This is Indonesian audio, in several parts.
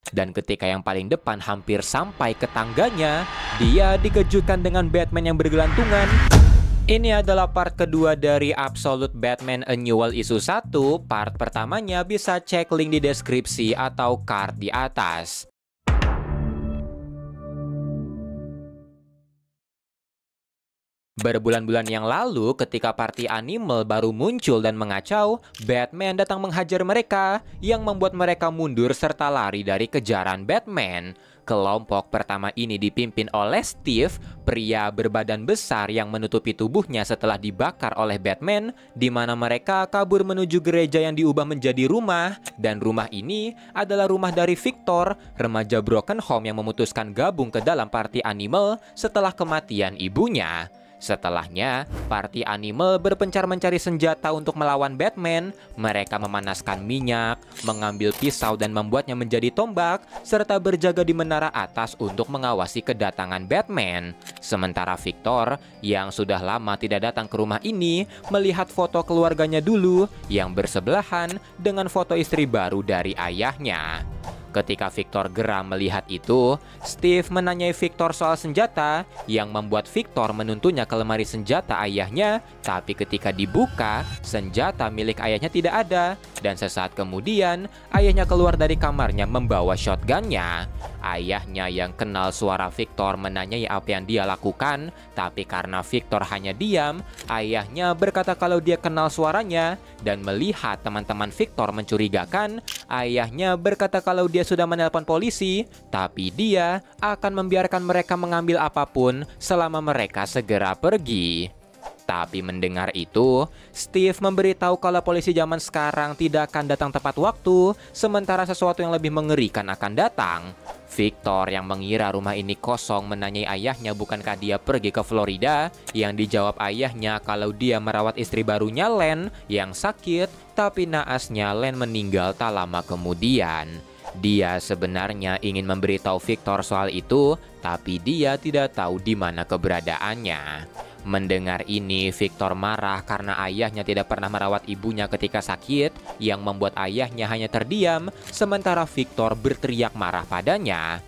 Dan ketika yang paling depan hampir sampai ke tangganya, dia dikejutkan dengan Batman yang bergelantungan. Ini adalah part kedua dari Absolute Batman Annual Issue 1. Part pertamanya bisa cek link di deskripsi atau card di atas. Berbulan-bulan yang lalu, ketika party animal baru muncul dan mengacau, Batman datang menghajar mereka, yang membuat mereka mundur serta lari dari kejaran Batman. Kelompok pertama ini dipimpin oleh Steve, pria berbadan besar yang menutupi tubuhnya setelah dibakar oleh Batman, di mana mereka kabur menuju gereja yang diubah menjadi rumah, dan rumah ini adalah rumah dari Victor, remaja broken home yang memutuskan gabung ke dalam party animal setelah kematian ibunya. Setelahnya, party animal berpencar mencari senjata untuk melawan Batman. Mereka memanaskan minyak, mengambil pisau dan membuatnya menjadi tombak, serta berjaga di menara atas untuk mengawasi kedatangan Batman. Sementara Victor, yang sudah lama tidak datang ke rumah ini, melihat foto keluarganya dulu yang bersebelahan dengan foto istri baru dari ayahnya. Ketika Victor geram melihat itu, Steve menanyai Victor soal senjata, yang membuat Victor menuntunnya ke lemari senjata ayahnya, tapi ketika dibuka, senjata milik ayahnya tidak ada, dan sesaat kemudian, ayahnya keluar dari kamarnya membawa shotgunnya. Ayahnya yang kenal suara Victor menanyai apa yang dia lakukan, tapi karena Victor hanya diam, ayahnya berkata kalau dia kenal suaranya, dan melihat teman-teman Victor mencurigakan, ayahnya berkata kalau dia sudah menelpon polisi, tapi dia akan membiarkan mereka mengambil apapun selama mereka segera pergi. Tapi mendengar itu, Steve memberitahu kalau polisi zaman sekarang tidak akan datang tepat waktu, sementara sesuatu yang lebih mengerikan akan datang. Victor yang mengira rumah ini kosong menanyai ayahnya bukankah dia pergi ke Florida, yang dijawab ayahnya kalau dia merawat istri barunya Len yang sakit, tapi naasnya Len meninggal tak lama kemudian. Dia sebenarnya ingin memberitahu Victor soal itu, tapi dia tidak tahu di mana keberadaannya. Mendengar ini, Victor marah karena ayahnya tidak pernah merawat ibunya ketika sakit, yang membuat ayahnya hanya terdiam, sementara Victor berteriak marah padanya.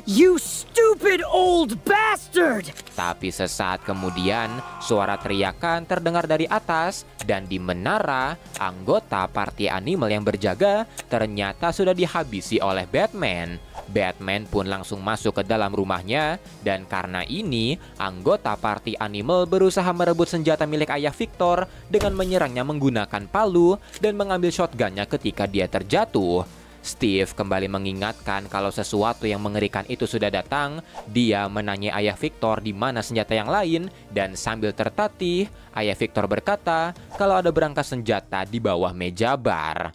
You stupid old bastard! Tapi sesaat kemudian, suara teriakan terdengar dari atas, dan di menara, anggota party animal yang berjaga ternyata sudah dihabisi oleh Batman. Batman pun langsung masuk ke dalam rumahnya, dan karena ini, anggota party animal berusaha merebut senjata milik ayah Victor dengan menyerangnya menggunakan palu dan mengambil shotgunnya ketika dia terjatuh. Steve kembali mengingatkan kalau sesuatu yang mengerikan itu sudah datang. Dia menanyai ayah Victor di mana senjata yang lain, dan sambil tertatih, ayah Victor berkata kalau ada berangkas senjata di bawah meja bar.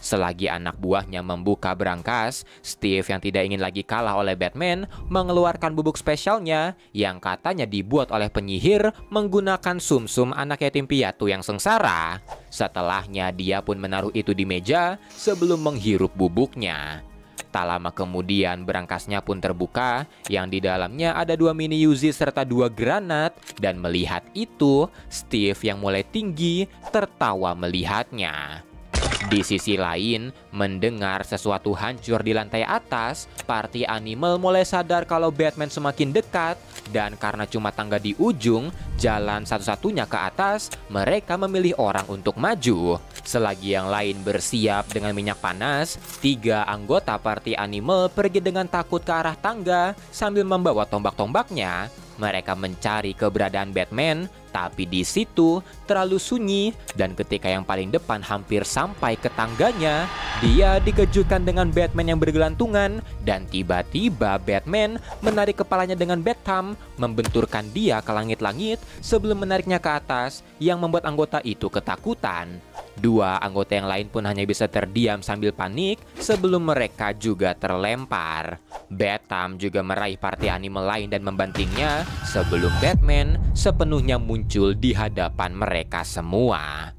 Selagi anak buahnya membuka berangkas, Steve yang tidak ingin lagi kalah oleh Batman mengeluarkan bubuk spesialnya yang katanya dibuat oleh penyihir menggunakan sumsum anak yatim piatu yang sengsara. Setelahnya dia pun menaruh itu di meja sebelum menghirup bubuknya. Tak lama kemudian berangkasnya pun terbuka, yang di dalamnya ada 2 mini Uzi serta 2 granat, dan melihat itu, Steve yang mulai tinggi tertawa melihatnya. Di sisi lain, mendengar sesuatu hancur di lantai atas, party animal mulai sadar kalau Batman semakin dekat, dan karena cuma tangga di ujung, jalan satu-satunya ke atas, mereka memilih orang untuk maju. Selagi yang lain bersiap dengan minyak panas, 3 anggota party animal pergi dengan takut ke arah tangga sambil membawa tombak-tombaknya. Mereka mencari keberadaan Batman, tapi di situ terlalu sunyi, dan ketika yang paling depan hampir sampai ke tangganya, dia dikejutkan dengan Batman yang bergelantungan, dan tiba-tiba Batman menarik kepalanya dengan Bat-Thumb, membenturkan dia ke langit-langit sebelum menariknya ke atas, yang membuat anggota itu ketakutan. 2 anggota yang lain pun hanya bisa terdiam sambil panik sebelum mereka juga terlempar. Bat-Thumb juga meraih party animal lain dan membantingnya sebelum Batman sepenuhnya muncul di hadapan mereka semua.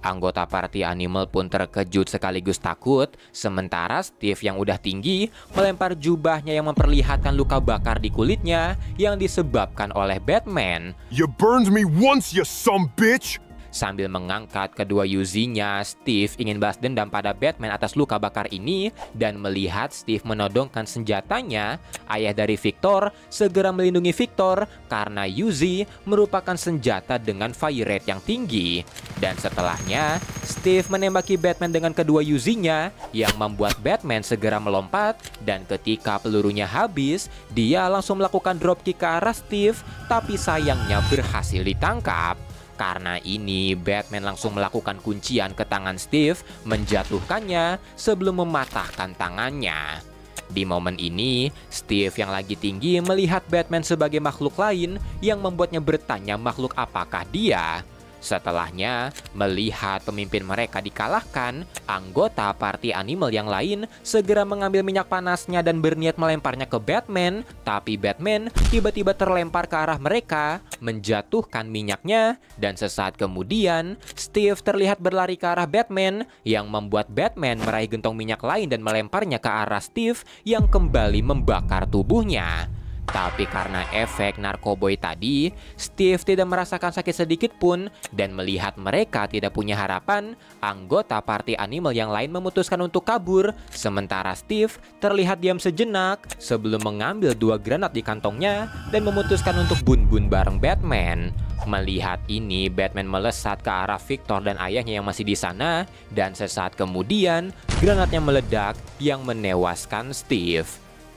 Anggota party animal pun terkejut sekaligus takut, sementara Steve yang udah tinggi melempar jubahnya yang memperlihatkan luka bakar di kulitnya yang disebabkan oleh Batman. You burned me once, you son bitch! Sambil mengangkat kedua Uzi-nya, Steve ingin balas dendam pada Batman atas luka bakar ini, dan melihat Steve menodongkan senjatanya, ayah dari Victor segera melindungi Victor karena Uzi merupakan senjata dengan fire rate yang tinggi. Dan setelahnya, Steve menembaki Batman dengan kedua Uzi-nya yang membuat Batman segera melompat, dan ketika pelurunya habis, dia langsung melakukan dropkick ke arah Steve, tapi sayangnya berhasil ditangkap. Karena ini, Batman langsung melakukan kuncian ke tangan Steve, menjatuhkannya sebelum mematahkan tangannya. Di momen ini, Steve yang lagi tinggi melihat Batman sebagai makhluk lain yang membuatnya bertanya makhluk apakah dia. Setelahnya, melihat pemimpin mereka dikalahkan, anggota party animal yang lain segera mengambil minyak panasnya dan berniat melemparnya ke Batman, tapi Batman tiba-tiba terlempar ke arah mereka, menjatuhkan minyaknya, dan sesaat kemudian, Steve terlihat berlari ke arah Batman, yang membuat Batman meraih gentong minyak lain dan melemparnya ke arah Steve yang kembali membakar tubuhnya. Tapi karena efek narkoboy tadi, Steve tidak merasakan sakit sedikit pun, dan melihat mereka tidak punya harapan, anggota party animal yang lain memutuskan untuk kabur, sementara Steve terlihat diam sejenak sebelum mengambil 2 granat di kantongnya dan memutuskan untuk bun-bun bareng Batman. Melihat ini, Batman melesat ke arah Victor dan ayahnya yang masih di sana, dan sesaat kemudian granatnya meledak yang menewaskan Steve.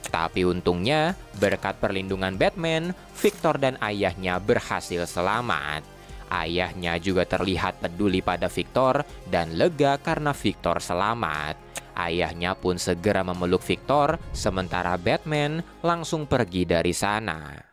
Tapi untungnya, berkat perlindungan Batman, Victor dan ayahnya berhasil selamat. Ayahnya juga terlihat peduli pada Victor dan lega karena Victor selamat. Ayahnya pun segera memeluk Victor, sementara Batman langsung pergi dari sana.